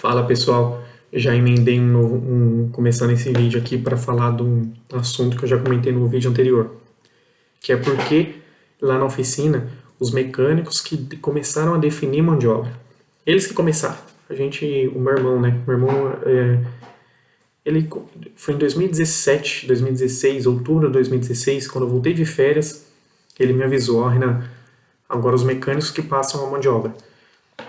Fala pessoal, eu já emendei começando esse vídeo aqui para falar de um assunto que eu já comentei no vídeo anterior, que é porque lá na oficina os mecânicos que começaram a definir mão de obra, eles que começaram, o meu irmão, né, ele foi em 2017, 2016, outubro de 2016, quando eu voltei de férias, ele me avisou, ó Renan, agora os mecânicos que passam a mão de obra.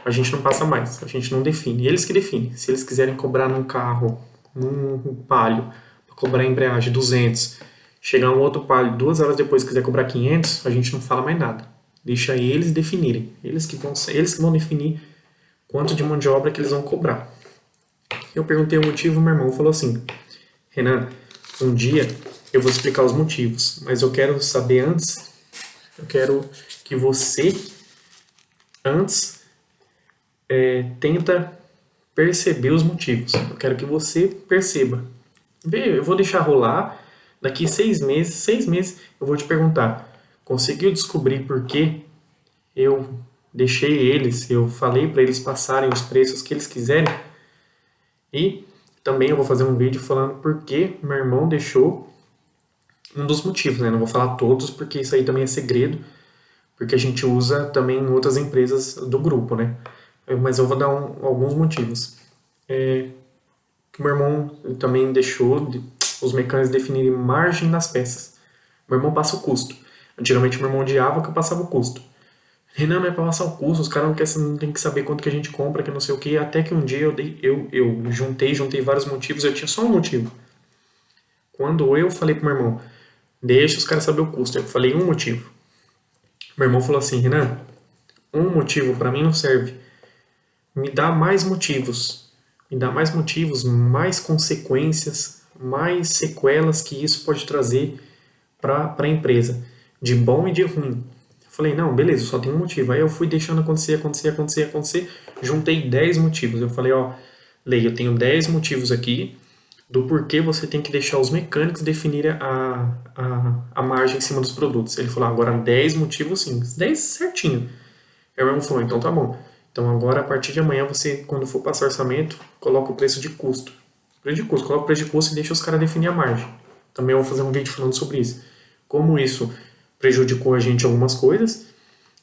A gente não passa mais, a gente não define. Eles que definem. Se eles quiserem cobrar num carro, num Palio, cobrar a embreagem 200, chegar um outro Palio 2 horas depois quiser cobrar 500, a gente não fala mais nada. Deixa eles definirem. Eles que vão definir quanto de mão de obra que eles vão cobrar. Eu perguntei o motivo, meu irmão falou assim: Renan, um dia eu vou explicar os motivos, mas eu quero saber antes, eu quero que você, antes, tenta perceber os motivos. Eu quero que você perceba. Vê, eu vou deixar rolar. Daqui 6 meses, eu vou te perguntar. Conseguiu descobrir por que eu deixei eles, eu falei para eles passarem os preços que eles quiserem? E também eu vou fazer um vídeo falando por que meu irmão deixou um dos motivos, né? Não vou falar todos, porque isso aí também é segredo, porque a gente usa também em outras empresas do grupo, né? Mas eu vou dar alguns motivos. Que meu irmão também deixou os mecânicos definirem margem nas peças. Meu irmão passa o custo. Antigamente meu irmão odiava que eu passava o custo. Renan, não é pra passar o custo, os caras não tem que saber quanto que a gente compra, que não sei o que. Até que um dia eu juntei vários motivos, eu tinha só um motivo. Quando eu falei pro meu irmão, deixa os caras saber o custo, eu falei um motivo. Meu irmão falou assim, Renan, um motivo pra mim não serve. Me dá mais motivos. Me dá mais motivos, mais consequências, mais sequelas que isso pode trazer para a empresa, de bom e de ruim. Eu falei, não, beleza, só tem um motivo. Aí eu fui deixando acontecer, juntei 10 motivos. Eu falei, ó, Lei, eu tenho 10 motivos aqui do porquê você tem que deixar os mecânicos definirem a margem em cima dos produtos. Ele falou, agora 10 motivos sim, 10 certinho. Aí o irmão falou, então tá bom. Então agora, a partir de amanhã, você, quando for passar orçamento, coloca o preço de custo. Coloca o preço de custo e deixa os caras definir a margem. Também eu vou fazer um vídeo falando sobre isso. Como isso prejudicou a gente em algumas coisas,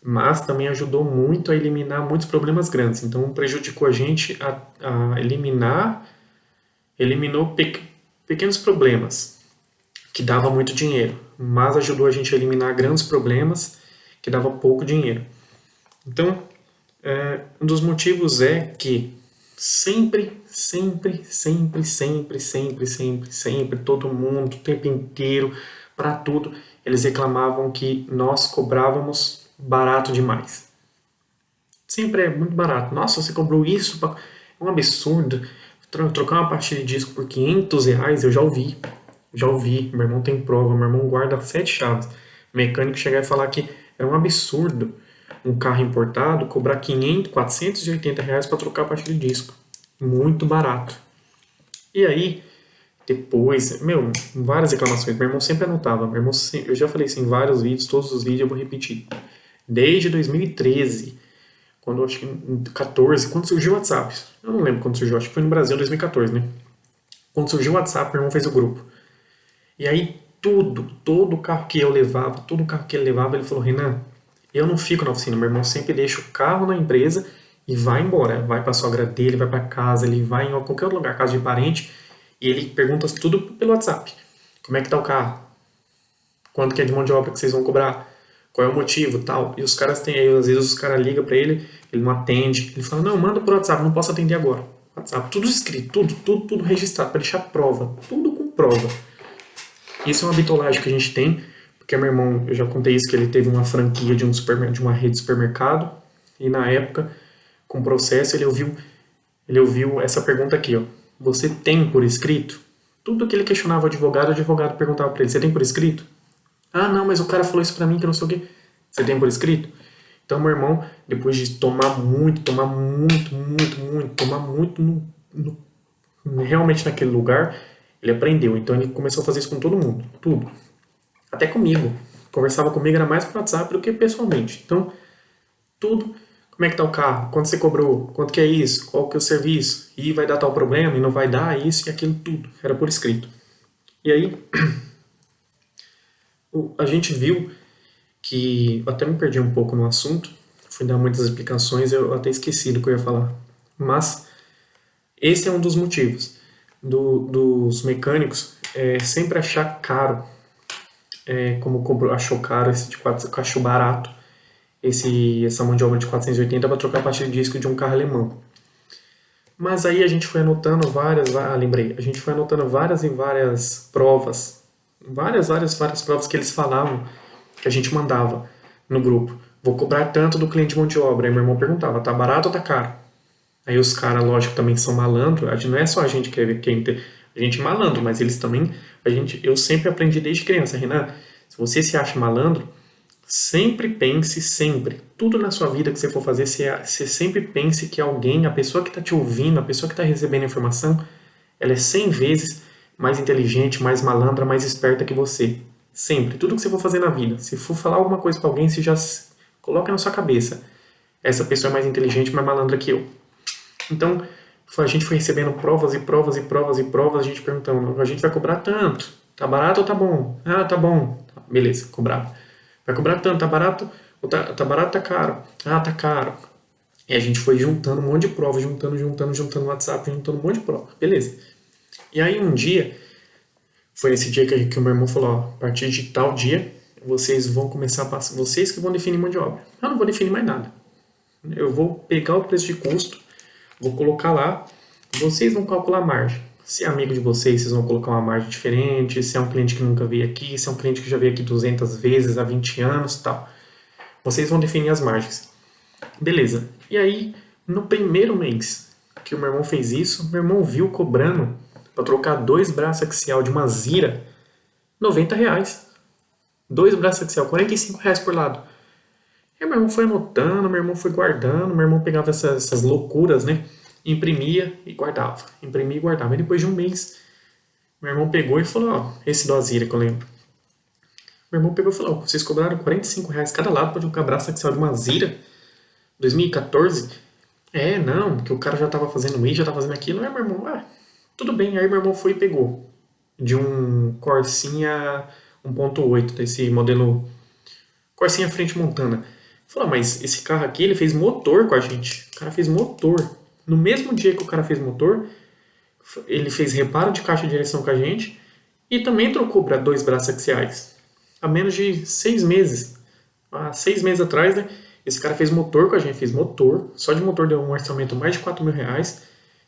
mas também ajudou muito a eliminar muitos problemas grandes. Então prejudicou a gente a eliminou pequenos problemas que dava muito dinheiro, mas ajudou a gente a eliminar grandes problemas que dava pouco dinheiro. Então, um dos motivos é que sempre, todo mundo, o tempo inteiro, para tudo, eles reclamavam que nós cobrávamos barato demais. Sempre é muito barato. Nossa, você cobrou isso? É um absurdo. Trocar uma pastilha de disco por R$ 500, eu já ouvi. Já ouvi. Meu irmão tem prova, meu irmão guarda 7 chaves. O mecânico chegar e falar que era um absurdo um carro importado cobrar 500, R$ 480 para trocar a pastilha de disco. Muito barato. E aí, depois, várias reclamações. Meu irmão sempre anotava. Eu já falei isso em vários vídeos, todos os vídeos eu vou repetir. Desde 2013, quando acho que em 14, quando surgiu o WhatsApp. Eu não lembro quando surgiu, acho que foi no Brasil em 2014, né? Quando surgiu o WhatsApp, meu irmão fez o grupo. E aí, todo carro que eu levava, todo carro que ele levava, ele falou, Renan, eu não fico na oficina, meu irmão sempre deixa o carro na empresa e vai embora. Vai para a sogra dele, vai para casa, ele vai em qualquer outro lugar, casa de parente, e ele pergunta tudo pelo WhatsApp. Como é que tá o carro? Quanto que é de mão de obra que vocês vão cobrar? Qual é o motivo, tal? E os caras têm aí, às vezes os caras ligam para ele, ele não atende, ele fala, não, manda por WhatsApp, não posso atender agora. WhatsApp, tudo escrito, tudo registrado, para deixar prova, tudo com prova. Isso é uma bitolagem que a gente tem, porque meu irmão, eu já contei isso, que ele teve uma franquia de uma rede de supermercado, e na época, com o processo, ele ouviu essa pergunta aqui, ó. Você tem por escrito? Tudo que ele questionava o advogado perguntava para ele, você tem por escrito? Ah, não, mas o cara falou isso pra mim, que não sei o quê. Você tem por escrito? Então, meu irmão, depois de tomar muito, realmente naquele lugar, ele aprendeu. Então, ele começou a fazer isso com todo mundo, tudo. Até comigo. Conversava comigo, era mais por WhatsApp do que pessoalmente. Então, tudo Como é que tá o carro? Quanto você cobrou? Quanto que é isso? Qual que é o serviço? E vai dar tal problema e não vai dar isso e aquilo tudo. Era por escrito. E aí a gente viu que eu até me perdi um pouco no assunto, fui dar muitas explicações, eu até esqueci do que eu ia falar. Mas esse é um dos motivos dos mecânicos sempre achar caro, como achou caro esse de 4, achou barato essa mão de obra de 480 para trocar a parte de disco de um carro alemão. Mas aí a gente foi anotando lembrei, a gente foi anotando várias e várias provas, várias provas que eles falavam, que a gente mandava no grupo. Vou cobrar tanto do cliente de mão de obra. Aí meu irmão perguntava, tá barato ou tá caro? Aí os caras, lógico, também são malandro. Não é só a gente que é a gente é malandro, mas eles também. Eu sempre aprendi desde criança, Renan. Se você se acha malandro, sempre pense, sempre. Tudo na sua vida que você for fazer, você sempre pense que alguém, a pessoa que está te ouvindo, a pessoa que está recebendo a informação, ela é 100 vezes mais inteligente, mais malandra, mais esperta que você. Sempre. Tudo que você for fazer na vida. Se for falar alguma coisa para alguém, você já coloca na sua cabeça. Essa pessoa é mais inteligente, mais malandra que eu. Então, a gente foi recebendo provas e provas e provas e provas, a gente perguntando, a gente vai cobrar tanto, tá barato ou tá bom? Ah, tá bom. Beleza, cobrava. Vai cobrar tanto, tá barato ou tá barato, tá caro? Ah, tá caro. E a gente foi juntando um monte de provas, juntando no WhatsApp, juntando um monte de prova. Beleza. E aí um dia, foi nesse dia que o meu irmão falou, ó, a partir de tal dia, vocês vão começar a passar, vocês que vão definir mão de obra. Eu não vou definir mais nada. Eu vou pegar o preço de custo, vou colocar lá, vocês vão calcular a margem. Se é amigo de vocês, vocês vão colocar uma margem diferente, se é um cliente que nunca veio aqui, se é um cliente que já veio aqui 200 vezes há 20 anos e tal. Vocês vão definir as margens. Beleza. E aí, no primeiro mês que o meu irmão fez isso, meu irmão viu cobrando para trocar 2 braços axial de uma Zira, R$90. 2 braços axial, R$45 por lado. E meu irmão foi anotando, meu irmão foi guardando, meu irmão pegava essas loucuras, né? Imprimia e guardava. Imprimia e guardava. E depois de um mês, meu irmão pegou e falou, ó, esse do Azira que eu lembro. Meu irmão pegou e falou, ó, vocês cobraram R$45 cada lado para trocar braço axial de uma Zira, 2014? Não, porque o cara já tava fazendo isso, já tava fazendo aquilo. Aí meu irmão, tudo bem. Aí meu irmão foi e pegou de um Corsinha 1.8, desse modelo Corsinha frente Montana. Falou, mas esse carro aqui, ele fez motor com a gente. O cara fez motor. No mesmo dia que o cara fez motor, ele fez reparo de caixa de direção com a gente e também trocou para 2 braços axiais. Há menos de 6 meses. Há 6 meses atrás, né? Esse cara fez motor com a gente, fez motor. Só de motor deu um orçamento mais de R$4.000.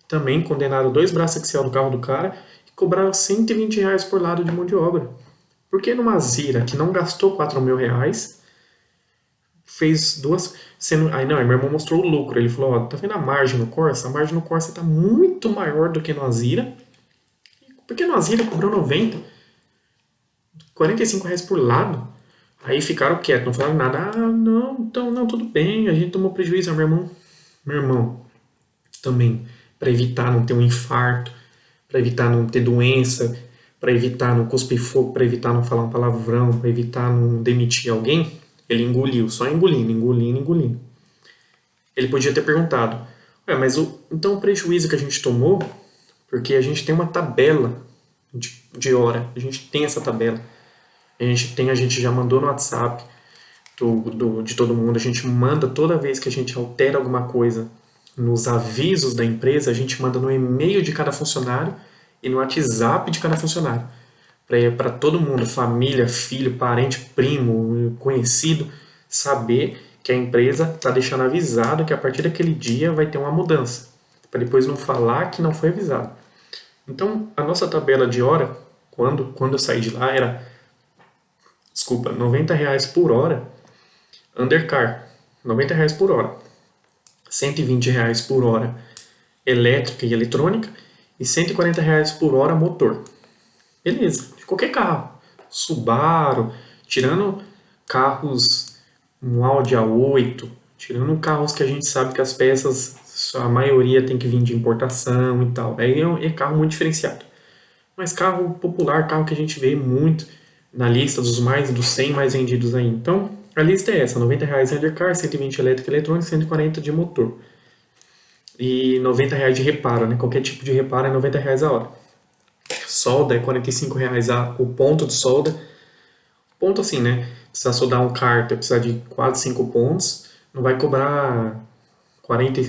Também condenaram 2 braços axial do carro do cara e cobraram R$120 por lado de mão de obra. Porque numa Zira que não gastou R$4.000, fez 2... Aí meu irmão mostrou o lucro. Ele falou, ó, tá vendo a margem no Corsa? A margem no Corsa tá muito maior do que no Azira. Porque no Azira cobrou 90, R$45 por lado. Aí ficaram quietos, não falaram nada. Ah, não, então, não, tudo bem, a gente tomou prejuízo. Aí meu irmão também, para evitar não ter um infarto, para evitar não ter doença, para evitar não cuspir fogo, para evitar não falar um palavrão, para evitar não demitir alguém, ele engoliu, só engolindo. Ele podia ter perguntado, mas então o prejuízo que a gente tomou, porque a gente tem uma tabela de hora, a gente tem essa tabela, a gente já mandou no WhatsApp de todo mundo, a gente manda toda vez que a gente altera alguma coisa nos avisos da empresa, a gente manda no e-mail de cada funcionário e no WhatsApp de cada funcionário. Para todo mundo, família, filho, parente, primo, conhecido, saber que a empresa está deixando avisado que a partir daquele dia vai ter uma mudança. Para depois não falar que não foi avisado. Então, a nossa tabela de hora, quando eu saí de lá, era R$90 por hora, undercar, R$90 por hora. R$120 por hora elétrica e eletrônica e R$140 por hora motor. Beleza, de qualquer carro. Subaru, tirando carros, um Audi A8, tirando carros que a gente sabe que as peças, a maioria tem que vir de importação e tal. Aí é carro muito diferenciado. Mas carro popular, carro que a gente vê muito na lista dos 100 mais vendidos aí. Então, A lista é essa, R$ 90 undercar, 120 elétrica e eletrônica, 140 de motor. E R$ 90 de reparo, né? Qualquer tipo de reparo é R$ 90 a hora. Solda é R$ 45 o ponto de solda. Ponto assim, né? Precisar soldar um cárter, precisar de 4, 5 pontos, não vai cobrar 40, R$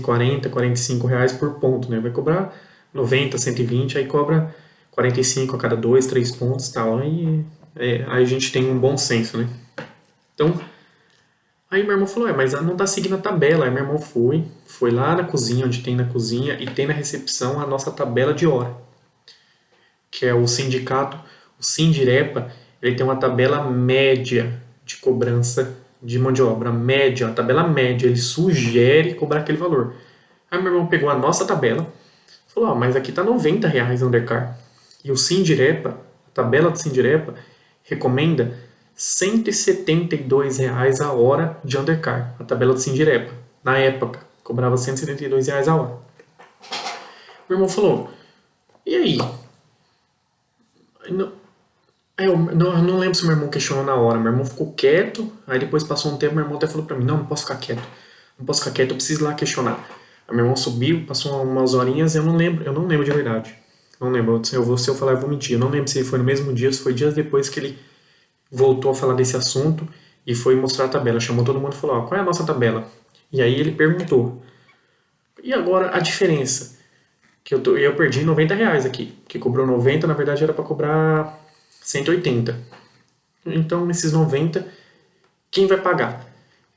45 por ponto, né? Vai cobrar 90, 120, aí cobra 45 a cada 2, 3 pontos e tal. Aí a gente tem um bom senso, né? Então, aí meu irmão falou, mas não tá seguindo a tabela. Aí meu irmão foi lá na cozinha, onde tem na cozinha, e tem na recepção a nossa tabela de hora, que é o sindicato, o Sindirepa, ele tem uma tabela média de cobrança de mão de obra, média, a tabela média, ele sugere cobrar aquele valor. Aí meu irmão pegou a nossa tabela, falou, mas aqui tá R$ 90 undercar. E o Sindirepa, a tabela do Sindirepa, recomenda R$ 172 a hora de undercar, a tabela do Sindirepa. Na época, cobrava R$ 172 a hora. Meu irmão falou, e aí? Eu não lembro se meu irmão questionou na hora. Meu irmão ficou quieto, aí depois passou um tempo, meu irmão até falou pra mim, não posso ficar quieto. Não posso ficar quieto, eu preciso ir lá questionar. Aí meu irmão subiu, passou umas horinhas, eu não lembro de verdade. Não lembro, se eu falar eu vou mentir. Eu não lembro se foi no mesmo dia, se foi dias depois que ele voltou a falar desse assunto e foi mostrar a tabela. Chamou todo mundo e falou, qual é a nossa tabela? E aí ele perguntou, e agora a diferença? Eu perdi R$ 90 aqui, que cobrou 90, na verdade era para cobrar 180. Então, esses 90, quem vai pagar?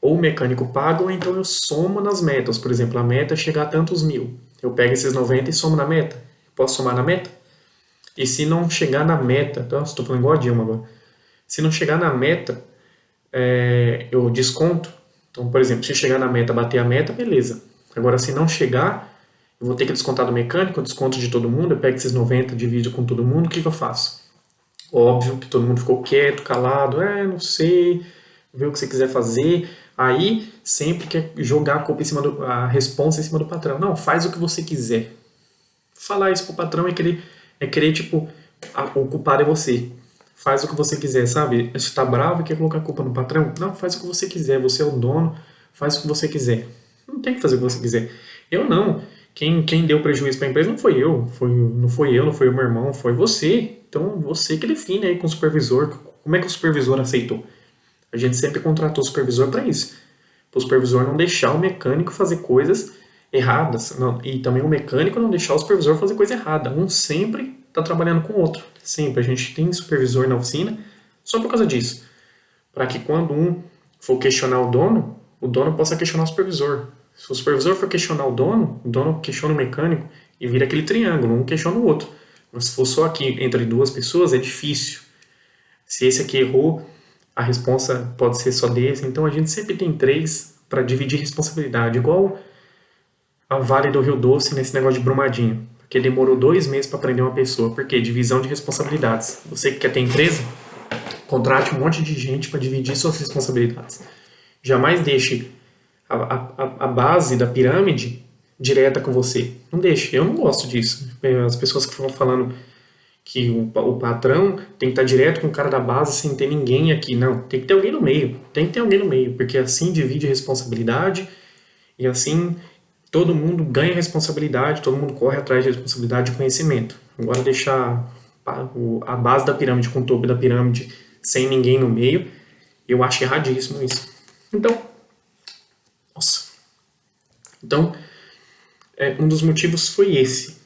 Ou o mecânico paga, ou então eu somo nas metas. Por exemplo, a meta é chegar a tantos mil. Eu pego esses 90 e somo na meta. Posso somar na meta? E se não chegar na meta, estou falando igual a Dilma agora. Se não chegar na meta, eu desconto. Então, por exemplo, se chegar na meta, bater a meta, beleza. Agora, se não chegar, eu vou ter que descontar do mecânico, desconto de todo mundo, eu pego esses 90, divido com todo mundo, o que eu faço? Óbvio que todo mundo ficou quieto, calado, não sei, vê o que você quiser fazer. Aí sempre quer jogar a culpa a responsa em cima do patrão. Não, faz o que você quiser. Falar isso pro patrão é querer tipo, o culpado é você. Faz o que você quiser, sabe? Você tá bravo e quer colocar a culpa no patrão? Não, faz o que você quiser, você é o dono, faz o que você quiser. Não tem que fazer o que você quiser. Eu não. Quem deu prejuízo para a empresa não foi eu, não foi o meu irmão, foi você. Então, você que define aí com o supervisor, como é que o supervisor aceitou. A gente sempre contratou o supervisor para isso. Para o supervisor não deixar o mecânico fazer coisas erradas. Não, e também o mecânico não deixar o supervisor fazer coisa errada. Um sempre está trabalhando com o outro. Sempre. A gente tem supervisor na oficina só por causa disso. Para que quando um for questionar o dono possa questionar o supervisor. Se o supervisor for questionar o dono questiona o mecânico e vira aquele triângulo, um questiona o outro. Mas se for só aqui entre duas pessoas, é difícil. Se esse aqui errou, a responsa pode ser só desse. Então a gente sempre tem 3 para dividir responsabilidade, igual a Vale do Rio Doce nesse negócio de Brumadinho. Porque demorou 2 meses para prender uma pessoa. Por quê? Divisão de responsabilidades. Você que quer ter empresa, contrate um monte de gente para dividir suas responsabilidades. Jamais deixe a base da pirâmide direta com você. Não deixe. Eu não gosto disso. As pessoas que ficam falando que o patrão tem que estar direto com o cara da base sem ter ninguém aqui. Não, tem que ter alguém no meio. Tem que ter alguém no meio, porque assim divide a responsabilidade e assim todo mundo ganha responsabilidade, todo mundo corre atrás de responsabilidade e conhecimento. Agora deixar a base da pirâmide com o topo da pirâmide sem ninguém no meio, eu acho erradíssimo isso. Então, um dos motivos foi esse,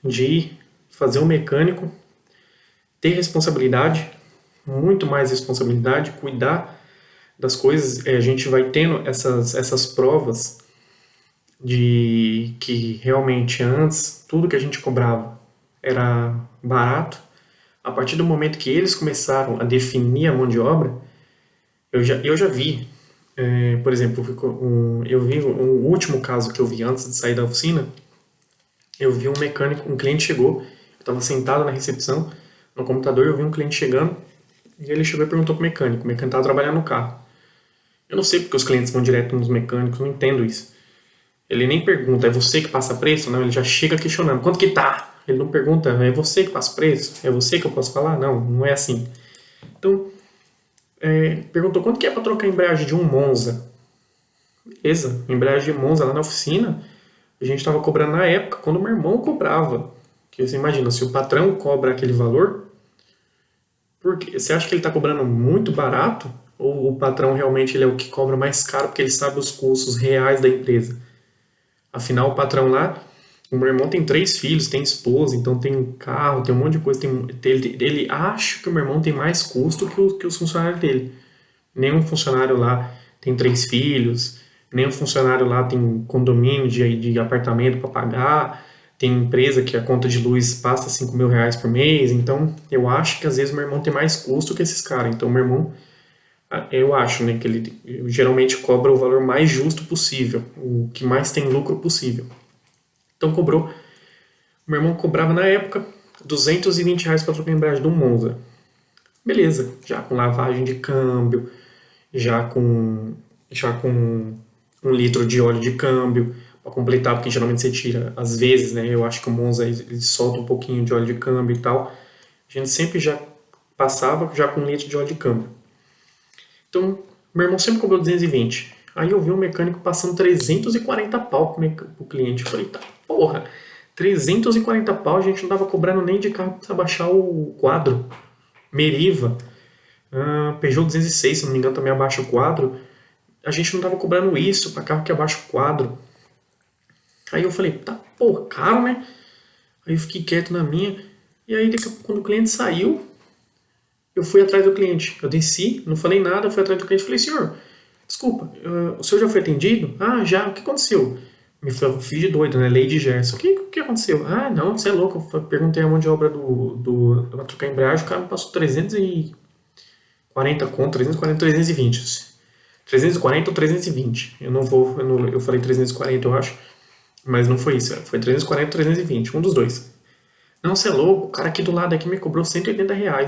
de fazer o mecânico ter responsabilidade, muito mais responsabilidade, cuidar das coisas. A gente vai tendo essas provas de que realmente antes tudo que a gente cobrava era barato. A partir do momento que eles começaram a definir a mão de obra, eu já vi, por exemplo, eu vi o último caso que eu vi antes de sair da oficina. Eu vi um mecânico, um cliente chegou, eu estava sentado na recepção, no computador, eu vi um cliente chegando, e ele chegou e perguntou pro mecânico, o mecânico estava trabalhando no carro. Eu não sei porque os clientes vão direto nos mecânicos, não entendo isso. Ele nem pergunta, é você que passa preço? Não, ele já chega questionando, quanto que tá? Ele não pergunta, é você que passa preço? É você que eu posso falar? Não, não é assim. Então, Perguntou quanto que é para trocar a embreagem de um Monza. Beleza, embreagem de Monza lá na oficina, a gente estava cobrando na época, quando o meu irmão cobrava. Que você imagina, se o patrão cobra aquele valor, porque você acha que ele está cobrando muito barato? Ou o patrão realmente ele é o que cobra mais caro porque ele sabe os custos reais da empresa? Afinal, o patrão lá, o meu irmão tem 3 filhos, tem esposa, então tem um carro, tem um monte de coisa. Ele acha que o meu irmão tem mais custo que os funcionários dele. Nenhum funcionário lá tem 3 filhos, nenhum funcionário lá tem condomínio de apartamento para pagar, tem empresa que a conta de luz passa R$ 5.000 por mês. Então, eu acho que às vezes o meu irmão tem mais custo que esses caras. Então, meu irmão, eu acho, né, que ele geralmente cobra o valor mais justo possível, o que mais tem lucro possível. Então, cobrou. Meu irmão cobrava na época R$ 220 para trocar a embreagem do Monza. Beleza, já com lavagem de câmbio, já com 1 litro de óleo de câmbio para completar, porque geralmente você tira, às vezes, né? Eu acho que o Monza ele solta um pouquinho de óleo de câmbio e tal. A gente sempre já passava já com 1 litro de óleo de câmbio. Então, meu irmão sempre cobrou 220. Aí eu vi um mecânico passando 340 pau pro cliente. Eu falei, tá, porra, 340 pau, a gente não tava cobrando nem de carro pra baixar o quadro. Meriva, Peugeot 206, se não me engano, também abaixa o quadro. A gente não tava cobrando isso para carro que abaixa o quadro. Aí eu falei, tá, pô, caro, né? Aí eu fiquei quieto na minha. E aí, quando o cliente saiu, eu fui atrás do cliente. Eu desci, não falei nada, fui atrás do cliente e falei, senhor, desculpa, o senhor já foi atendido? Ah, já, o que aconteceu? Me fiz de doido, né? Lei de Gerson. O que aconteceu? Ah, não, você é louco. Eu perguntei a mão de obra pra trocar a embreagem, o cara me passou 340 conto, 340, 320. 340 ou 320. Eu falei 340, eu acho. Mas não foi isso. Foi 340 ou 320, um dos dois. Não, você é louco. O cara aqui do lado aqui me cobrou R$ 180. Eu falei,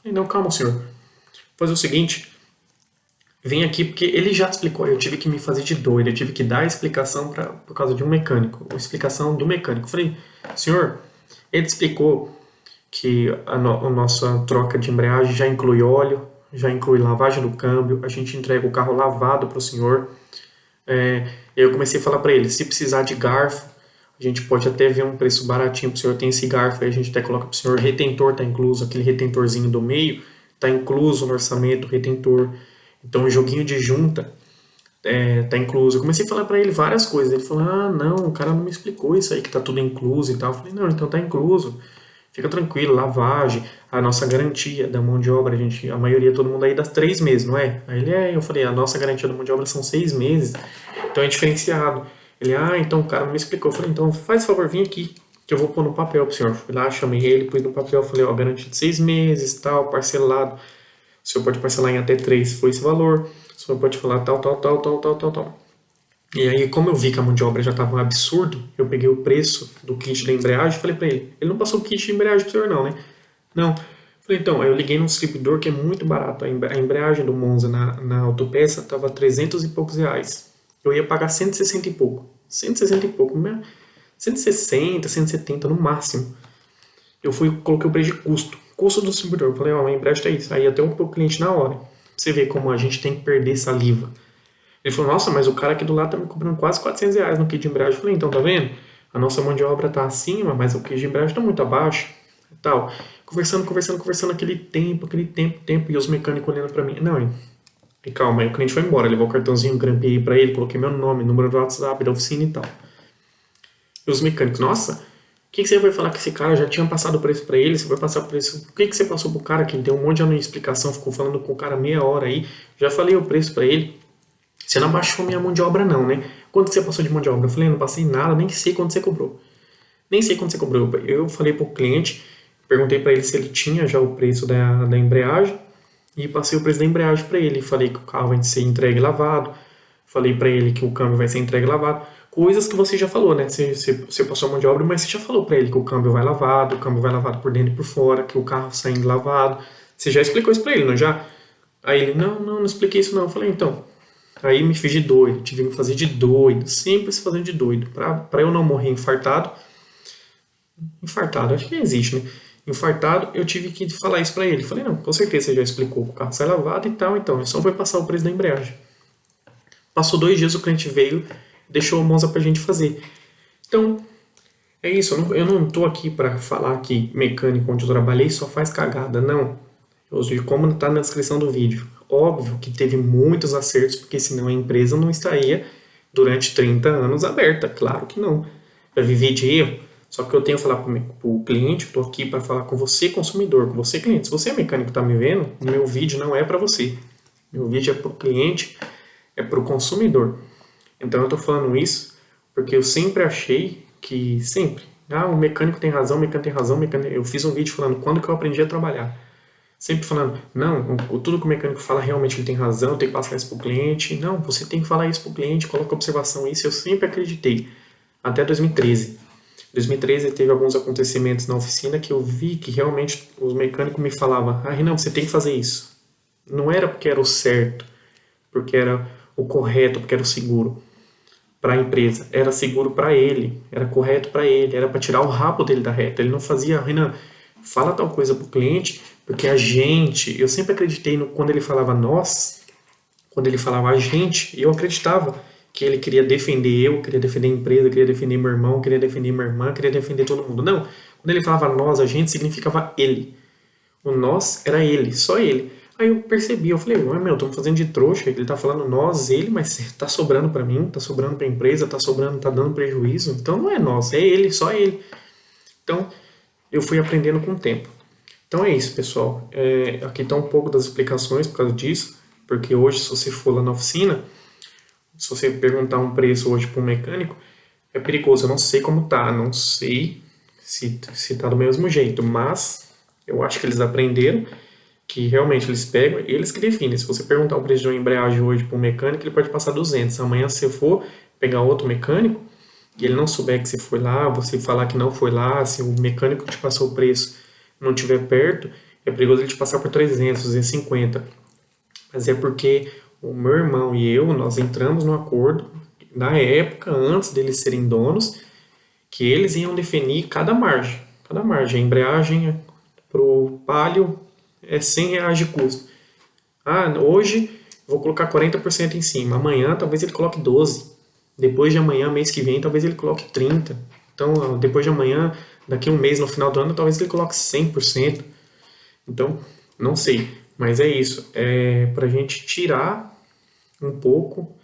não, calma, senhor. Vou fazer o seguinte. Vem aqui, porque ele já te explicou. Eu tive que me fazer de doido. Eu tive que dar a explicação por causa de um mecânico. A explicação do mecânico. Eu falei, senhor, ele explicou que a nossa troca de embreagem já inclui óleo, já inclui lavagem do câmbio, a gente entrega o carro lavado para o senhor. Eu comecei a falar para ele, se precisar de garfo, a gente pode até ver um preço baratinho para o senhor, tem esse garfo aí, a gente até coloca para o senhor, retentor está incluso, aquele retentorzinho do meio, está incluso no orçamento, retentor. Então o joguinho de junta tá incluso. Eu comecei a falar para ele várias coisas, ele falou, ah, não, o cara não me explicou isso aí, que tá tudo incluso e tal. Eu falei, não, então tá incluso. Fica tranquilo, lavagem, a nossa garantia da mão de obra, a maioria, todo mundo aí dá 3 meses, não é? Aí eu falei, a nossa garantia da mão de obra são 6 meses, então é diferenciado. Ele, então o cara não me explicou. Eu falei, então faz favor, vem aqui, que eu vou pôr no papel pro senhor. Fui lá, chamei ele, pus no papel, falei, garantia de 6 meses, tal, parcelado. O senhor pode parcelar em até 3, se for esse valor. O senhor pode falar tal, tal, tal, tal, tal, tal, tal. E aí, como eu vi que a mão de obra já estava um absurdo, eu peguei o preço do kit da embreagem e falei para ele, ele não passou o kit de embreagem pro senhor não, né? Não. Falei, então, aí eu liguei num distribuidor que é muito barato. A embreagem do Monza na autopeça tava 300 e poucos reais. Eu ia pagar 160 e pouco. 160 e pouco, 160, 170 no máximo. Eu coloquei o preço de custo do distribuidor. Eu falei, a embreagem tá isso. Aí até o cliente na hora. Pra você ver como a gente tem que perder saliva. Ele falou, nossa, mas o cara aqui do lado tá me cobrando quase R$ 400 no kit de embreagem. Eu falei, então, tá vendo? A nossa mão de obra tá acima, mas o kit de embreagem tá muito abaixo. E tal. Conversando, aquele tempo. E os mecânicos olhando pra mim. Não, e calma, aí o cliente foi embora. Levou o cartãozinho, grampeei pra ele, coloquei meu nome, número do WhatsApp da oficina e tal. E os mecânicos, nossa, o que você vai falar que esse cara já tinha passado o preço pra ele? Você vai passar o preço... O que você passou pro cara que deu um monte de explicação, ficou falando com o cara meia hora aí? Já falei o preço pra ele. Você não abaixou minha mão de obra não, né? Quanto que você passou de mão de obra? Eu falei, não passei nada, nem sei quanto você cobrou. Nem sei quanto você cobrou. Eu falei pro cliente, perguntei pra ele se ele tinha já o preço da embreagem e passei o preço da embreagem pra ele. Falei que o carro vai ser entregue lavado, falei pra ele que o câmbio vai ser entregue lavado. Coisas que você já falou, né? Você passou a mão de obra, mas você já falou pra ele que o câmbio vai lavado por dentro e por fora, que o carro saindo lavado. Você já explicou isso pra ele, não já? Aí ele, não expliquei isso não. Eu falei, então... Aí me fiz de doido, tive que me fazer de doido, sempre se fazendo de doido, pra eu não morrer infartado, acho que existe, né? infartado, eu tive que falar isso pra ele. Falei, não, com certeza você já explicou que o carro sai lavado e tal, então, é só vai passar o preço da embreagem. Passou 2 dias, o cliente veio, deixou o Monza pra gente fazer. Então, é isso, eu não tô aqui pra falar que mecânico onde eu trabalhei só faz cagada, não. Como tá na descrição do vídeo. Óbvio que teve muitos acertos, porque senão a empresa não estaria durante 30 anos aberta, claro que não. Vai viver de erro. Só que eu tenho que falar pro cliente, estou aqui para falar com você, consumidor, com você, cliente. Se você é mecânico e está me vendo, o meu vídeo não é para você. Meu vídeo é para o cliente, é para o consumidor. Então eu estou falando isso porque eu sempre achei que, sempre, o mecânico tem razão, o mecânico tem razão, o mecânico... Eu fiz um vídeo falando quando que eu aprendi a trabalhar. Sempre falando, não, tudo que o mecânico fala realmente ele tem razão, eu tenho que passar isso para o cliente. Não, você tem que falar isso para o cliente, coloca observação, isso eu sempre acreditei. Até 2013. 2013 teve alguns acontecimentos na oficina que eu vi que realmente os mecânicos me falavam, Renan, você tem que fazer isso. Não era porque era o certo, porque era o correto, porque era o seguro para a empresa. Era seguro para ele, era correto para ele, era para tirar o rabo dele da reta. Ele não fazia, Renan, fala tal coisa para o cliente, porque a gente, eu sempre acreditei quando ele falava nós, quando ele falava a gente, eu acreditava que ele queria defender eu, queria defender a empresa, queria defender meu irmão, queria defender minha irmã, queria defender todo mundo. Não, quando ele falava nós, a gente, significava ele. O nós era ele, só ele. Aí eu percebi, eu falei, tô me fazendo de trouxa, ele tá falando nós, ele, mas tá sobrando pra mim, tá sobrando pra empresa, tá sobrando, tá dando prejuízo, então não é nós, é ele, só ele. Então, eu fui aprendendo com o tempo. Então é isso, pessoal. Aqui tá um pouco das explicações por causa disso, porque hoje, se você for lá na oficina, se você perguntar um preço hoje para um mecânico, é perigoso. Eu não sei como tá, não sei se tá do mesmo jeito, mas eu acho que eles aprenderam que realmente eles pegam, eles que definem. Se você perguntar o preço de uma embreagem hoje para um mecânico, ele pode passar 200. Amanhã, se você for pegar outro mecânico e ele não souber que você foi lá, você falar que não foi lá, se o mecânico que te passou o preço não estiver perto, é perigoso ele te passar por 300, 250. Mas é porque o meu irmão e eu, nós entramos no acordo, na época, antes deles serem donos, que eles iam definir cada margem. Cada margem. A embreagem pro Palio é R$ 100 de custo. Hoje vou colocar 40% em cima. Amanhã talvez ele coloque 12%. Depois de amanhã, mês que vem, talvez ele coloque 30%. Então, depois de amanhã, daqui a um mês, no final do ano, talvez ele coloque 100%. Então, não sei. Mas é isso. É pra gente tirar um pouco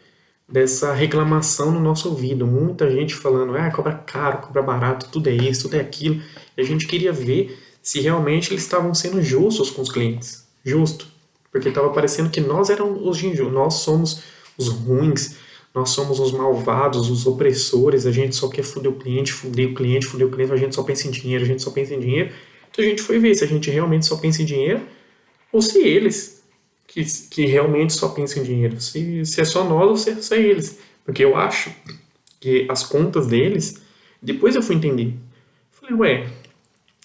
dessa reclamação no nosso ouvido. Muita gente falando, cobra caro, cobra barato, tudo é isso, tudo é aquilo. E a gente queria ver se realmente eles estavam sendo justos com os clientes. Justo. Porque estava parecendo que nós éramos os injustos, nós somos os ruins, nós somos os malvados, os opressores, a gente só quer foder o cliente, a gente só pensa em dinheiro, a gente só pensa em dinheiro. Então a gente foi ver se a gente realmente só pensa em dinheiro ou se eles que realmente só pensam em dinheiro. Se é só nós ou se é só eles. Porque eu acho que as contas deles, depois eu fui entender. Falei,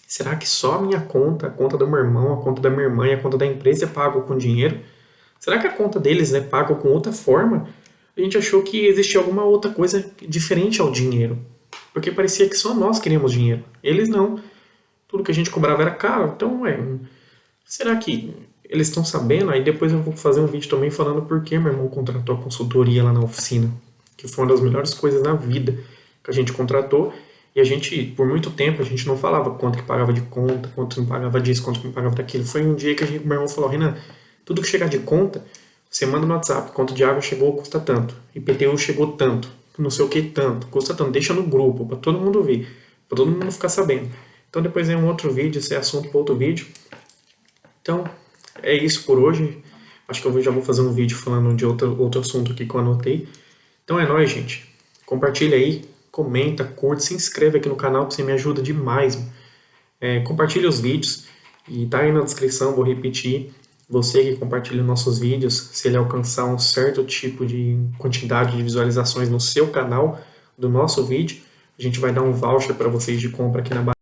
será que só a minha conta, a conta do meu irmão, a conta da minha irmã e a conta da empresa é pago com dinheiro? Será que a conta deles é paga com outra forma? A gente achou que existia alguma outra coisa diferente ao dinheiro. Porque parecia que só nós queríamos dinheiro. Eles não. Tudo que a gente cobrava era caro. Então, será que eles estão sabendo? Aí depois eu vou fazer um vídeo também falando por que meu irmão contratou a consultoria lá na oficina. Que foi uma das melhores coisas na vida que a gente contratou. E a gente, por muito tempo, a gente não falava quanto que pagava de conta, quanto não pagava disso, quanto não pagava daquilo. Foi um dia que meu irmão falou, Renan, tudo que chegar de conta, você manda no WhatsApp, conta de água chegou, custa tanto. IPTU chegou tanto, não sei o que tanto, custa tanto. Deixa no grupo, para todo mundo ver, para todo mundo ficar sabendo. Então depois é um outro vídeo, esse é assunto para outro vídeo. Então, é isso por hoje. Acho que eu já vou fazer um vídeo falando de outro assunto aqui que eu anotei. Então é nóis, gente. Compartilha aí, comenta, curte, se inscreve aqui no canal, que você me ajuda demais. Compartilha os vídeos e tá aí na descrição, vou repetir. Você que compartilha nossos vídeos, se ele alcançar um certo tipo de quantidade de visualizações no seu canal do nosso vídeo, a gente vai dar um voucher para vocês de compra aqui na Bahia.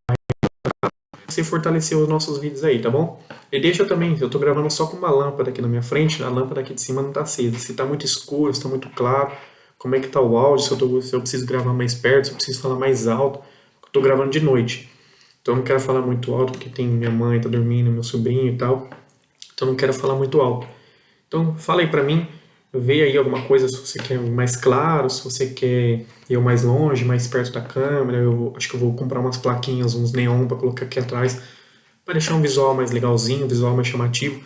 Você fortalecer os nossos vídeos aí, tá bom? E deixa também, eu tô gravando só com uma lâmpada aqui na minha frente, a lâmpada aqui de cima não tá acesa. Se tá muito escuro, se tá muito claro, como é que tá o áudio, se eu preciso gravar mais perto, se eu preciso falar mais alto. Eu tô gravando de noite. Então eu não quero falar muito alto, porque tem minha mãe tá dormindo, meu sobrinho e tal. Então eu não quero falar muito alto. Então fala aí pra mim, vê aí alguma coisa se você quer mais claro, se você quer ir mais longe, mais perto da câmera. Acho que eu vou comprar umas plaquinhas, uns neon pra colocar aqui atrás, para deixar um visual mais legalzinho, um visual mais chamativo.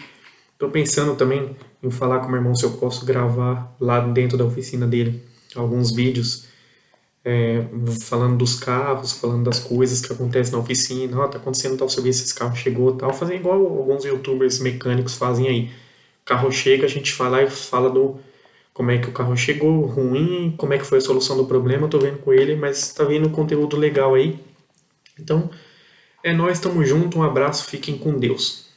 Tô pensando também em falar com meu irmão se eu posso gravar lá dentro da oficina dele alguns vídeos falando dos carros, falando das coisas que acontecem na oficina. Ó, tá acontecendo tal serviço, esse carro chegou, tal. Fazer igual alguns youtubers mecânicos fazem aí. O carro chega, a gente fala e fala do como é que o carro chegou, ruim, como é que foi a solução do problema. Eu tô vendo com ele, mas tá vindo conteúdo legal aí. Então, nós, estamos juntos, um abraço, fiquem com Deus.